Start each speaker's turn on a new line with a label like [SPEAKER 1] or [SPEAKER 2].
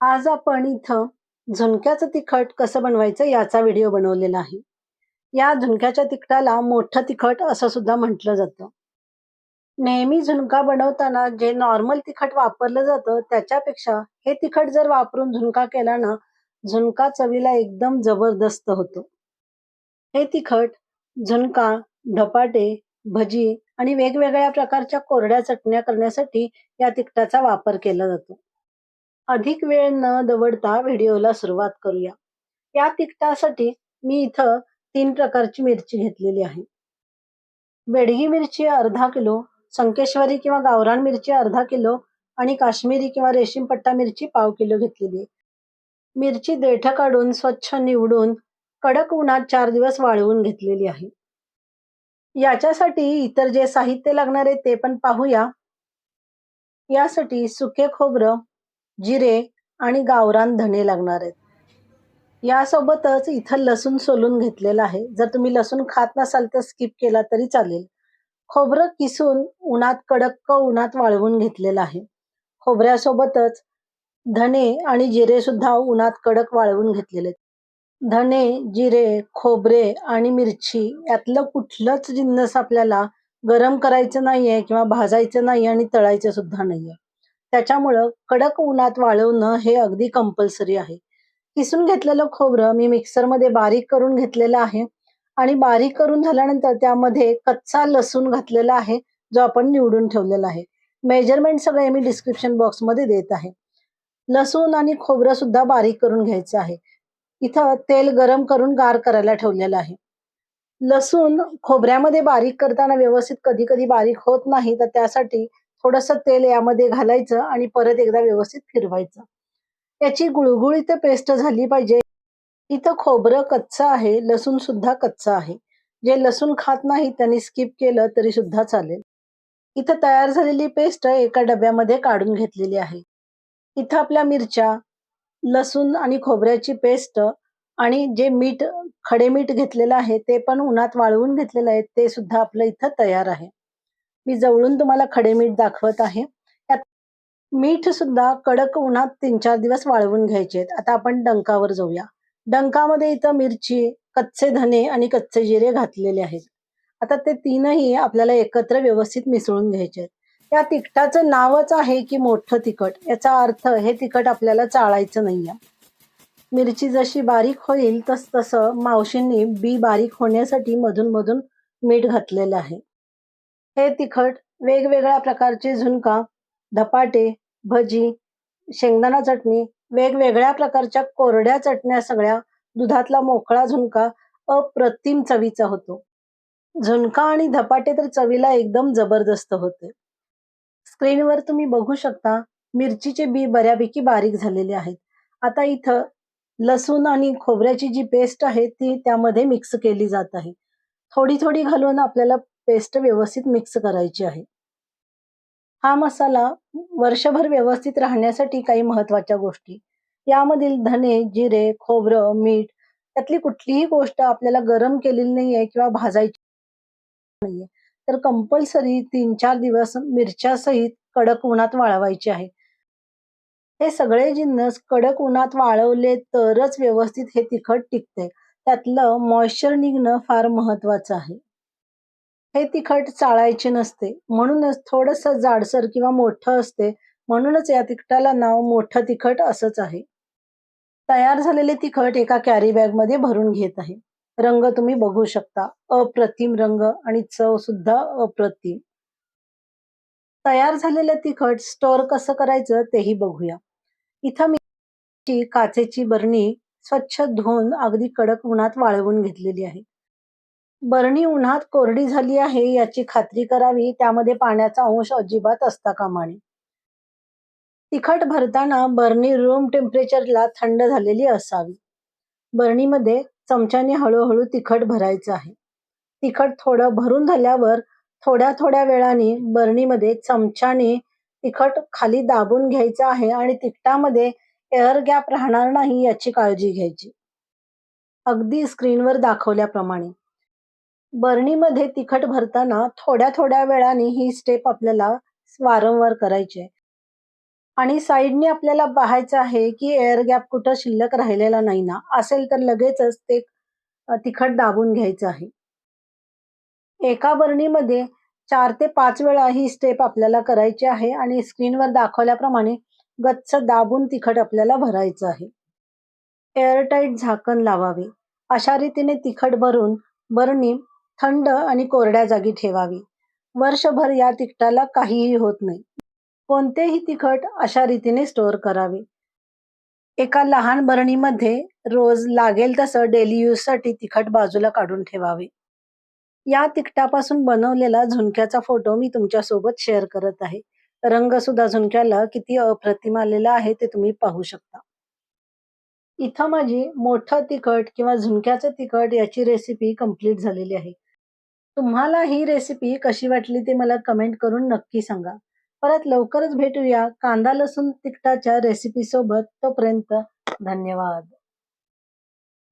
[SPEAKER 1] आज आपण इथं झुणक्याचं तिखट कसं बनवायचं याचा व्हिडिओ बनवलेला आहे. या झुणक्याच्या तिखटाला मोठं तिखट असं सुद्धा म्हटलं जातं. नेहमी झुणका बनवताना जे नॉर्मल तिखट वापरलं जातं त्याच्यापेक्षा हे तिखट जर वापरून झुणका केला ना, झुणका चवीला एकदम जबरदस्त होतो. हे तिखट झुणका, धपाटे, भजी आणि वेगवेगळ्या प्रकारच्या कोरड्या चटण्या करण्यासाठी या तिखटाचा वापर केला जातो. अधिक वेळ न दवडता व्हिडिओला सुरुवात करूया. या तिखटासाठी मी इथं 3 प्रकारची मिरची घेतलेली आहे. बेडगी मिरची अर्धा किलो, संकेश्वरी किंवा गावरान मिरची अर्धा किलो आणि काश्मीरी किंवा रेशीम पट्टा मिरची पाव किलो घेतलेली आहे. मिरची देठं काढून स्वच्छ निवडून कडक उन्हात 4 दिवस वाळवून घेतलेली आहे. याच्यासाठी इतर जे साहित्य लागणार आहे ते पण पाहूया. यासाठी सुके खोबरं, जिरे आणि गावरान धने लागणार आहेत. यासोबतच इथं लसूण सोलून घेतलेला आहे. जर तुम्ही लसूण खात नसाल तर स्किप केला तरी चालेल. खोबरं किसून कडक उन्हात वाळवून घेतलेलं आहे. खोबऱ्यासोबतच धने आणि जिरे सुद्धा उन्हात कडक वाळवून घेतलेले आहेत. धने, जिरे, खोबरे आणि मिरची यातलं कुठलंच जिन्नस आपल्याला गरम करायचं नाहीये किंवा भाजायचं नाही आणि तळायचं सुद्धा नाहीये. त्याच्यामुळं कडक उन्हात वाळवणं हे अगदी कंपल्सरी आहे. किसून घेतलेलं खोबरं मी मिक्सरमध्ये बारीक करून घेतलेलं आहे आणि बारीक करून झाल्यानंतर त्यामध्ये कच्चा लसूण घातलेला आहे, जो आपण निवडून ठेवलेला आहे. मेजरमेंट सगळे मी डिस्क्रिप्शन बॉक्समध्ये देत आहे. लसूण आणि खोबरं सुद्धा बारीक करून घ्यायचं आहे. इथं तेल गरम करून गार करायला ठेवलेलं आहे. लसूण खोबऱ्यामध्ये बारीक करताना व्यवस्थित कधी-कधी बारीक होत नाही, तर त्यासाठी थोडंसं तेल यामध्ये घालायचं आणि परत एकदा व्यवस्थित फिरवायचं. याची गुळगुळीत पेस्ट झाली पाहिजे. इथं खोबरं कच्चं आहे, लसूण सुद्धा कच्चा आहे. जे लसूण खात नाही त्यांनी स्किप केलं तरी सुद्धा चालेल. इथं तयार झालेली पेस्ट एका डब्यामध्ये काढून घेतलेली आहे. इथं आपल्या मिरच्या, लसूण आणि खोबऱ्याची पेस्ट आणि जे खडे मीठ घेतलेलं आहे ते पण उन्हात वाळवून घेतलेलं आहे ते सुद्धा आपलं इथं तयार आहे. मी जवळून तुम्हाला खडे मीठ दाखवत आहे. त्यात मीठ सुद्धा कडक उन्हात 3-4 दिवस वाळवून घ्यायचे आहेत. आता आपण डंकावर जाऊया. डंकामध्ये इथं मिरची, कच्चे धने आणि कच्चे जिरे घातलेले आहेत. आता ते तीनही आपल्याला एकत्र व्यवस्थित मिसळून घ्यायचे आहेत. या तिखटाचं नावच आहे की मोठं तिखट. याचा अर्थ हे तिखट आपल्याला चाळायचं नाहीये. मिरची जशी बारीक होईल तसं मावशींनी बी बारीक होण्यासाठी मधून-मधून मीठ घातलेलं आहे. हे तिखट वेगवेगळ्या प्रकारचे झुणका, धपाटे, भजी, शेंगदाणा चटणी, वेगवेगळ्या प्रकारच्या कोरड्या चटण्या सगळ्या, दुधातला मोकळा झुणका अप्रतिम चवीचा होतो. झुणका आणि धपाटे तर चवीला एकदम जबरदस्त होते. स्क्रीनवर तुम्ही बघू शकता मिरचीचे बी बऱ्यापैकी बारीक झालेले आहेत. आता इथं लसूण आणि खोबऱ्याची जी पेस्ट आहे ती त्यामध्ये मिक्स केली जात आहे. थोडी-थोडी घालून आपल्याला पेस्ट व्यवस्थित मिक्स करायची आहे. हा मसाला वर्षभर व्यवस्थित राहण्यासाठी काही महत्त्वाच्या गोष्टी. यामधील धने, जिरे, खोबरं, मीठ त्यातली कुठलीही गोष्ट आपल्याला गरम केलेली नाहीये किंवा भाजायची नाहीये. तर कंपल्सरी 3-4 दिवस मिरच्यासहित कडक उन्हात वाळवायचे आहे. हे सगळे जिन्नस कडक उन्हात वाळवले तरच व्यवस्थित हे तिखट टिकते. त्यातलं मॉइश्चर निघणं फार महत्वाचं आहे. हे तिखट चाळायचे नसते. म्हणूनच थोडंसं जाडसर किंवा मोठं असते. म्हणूनच या तिखटाला नाव मोठं तिखट असंच आहे. तयार झालेले तिखट एका कॅरी बॅगमध्ये भरून घेत आहे. रंग तुम्ही बघू शकता. अप्रतिम रंग आणि चव सुद्धा अप्रतिम. तयार झालेलं तिखट स्टोअर कसं करायचं तेही बघूया. इथं मी काचेची बरणी स्वच्छ धुवून अगदी कडक उन्हात वाळवून घेतलेली आहे. बरणी उन्हात कोरडी झाली आहे याची खात्री करावी. त्यामध्ये पाण्याचा अंश अजिबात असता कामा नये. तिखट भरताना बरणी रूम टेम्परेचरला थंड झालेली असावी. बरणीमध्ये चमच्याने हळूहळू तिखट भरायचं आहे. तिखट थोडं भरून झाल्यावर थोड्या-थोड्या वेळाने बरणीमध्ये चमच्याने तिखट खाली दाबून घ्यायचं आहे आणि तिखटामध्ये एअर गॅप राहणार नाही याची काळजी घ्यायची. अगदी स्क्रीनवर दाखवल्याप्रमाणे. बरणीमध्ये तिखट भरताना थोड्या-थोड्या वेळाने ही स्टेप आपल्याला वारंवार करायची आहे. आणि साईडने आपल्याला पाहायचं आहे की एअर गॅप कुठं शिल्लक राहिलेला नाही ना. असेल तर लगेचच ते तिखट दाबून घ्यायचं आहे. एका बरणीमध्ये 4 ते 5 वेळा ही स्टेप आपल्याला करायची आहे आणि स्क्रीनवर दाखवल्याप्रमाणे गच्च दाबून तिखट आपल्याला भरायचं आहे. एअरटाईट झाकण लावावे. अशा रीतीने तिखट भरून बरणी थंड आणि कोरड्या जागी ठेवावी. वर्षभर या तिखटाला काहीही होत नाही. कोणतेही तिखट अशा रीतीने स्टोअर करावे. एका लहान बरणीमध्ये रोज लागेल तसं डेली यूजसाठी तिखट बाजूला काढून ठेवावे. या तिखटापासून बनवलेला झुणक्याचा फोटो मी तुमच्यासोबत शेअर करत आहे. रंग सुद्धा झुणक्याला किती अप्रतिम आलेला आहे ते तुम्ही पाहू शकता. इथं माझी मोठं तिखट किंवा झुणक्याचं तिखट याची रेसिपी कंप्लीट झालेली आहे. तुम्हाला ही रेसिपी कशी वाटली ते मला कमेंट करून नक्की सांगा. परत लवकरच भेटूया कांदा लसूण तिखटाच्या रेसिपी सोबत. तोपर्यंत धन्यवाद.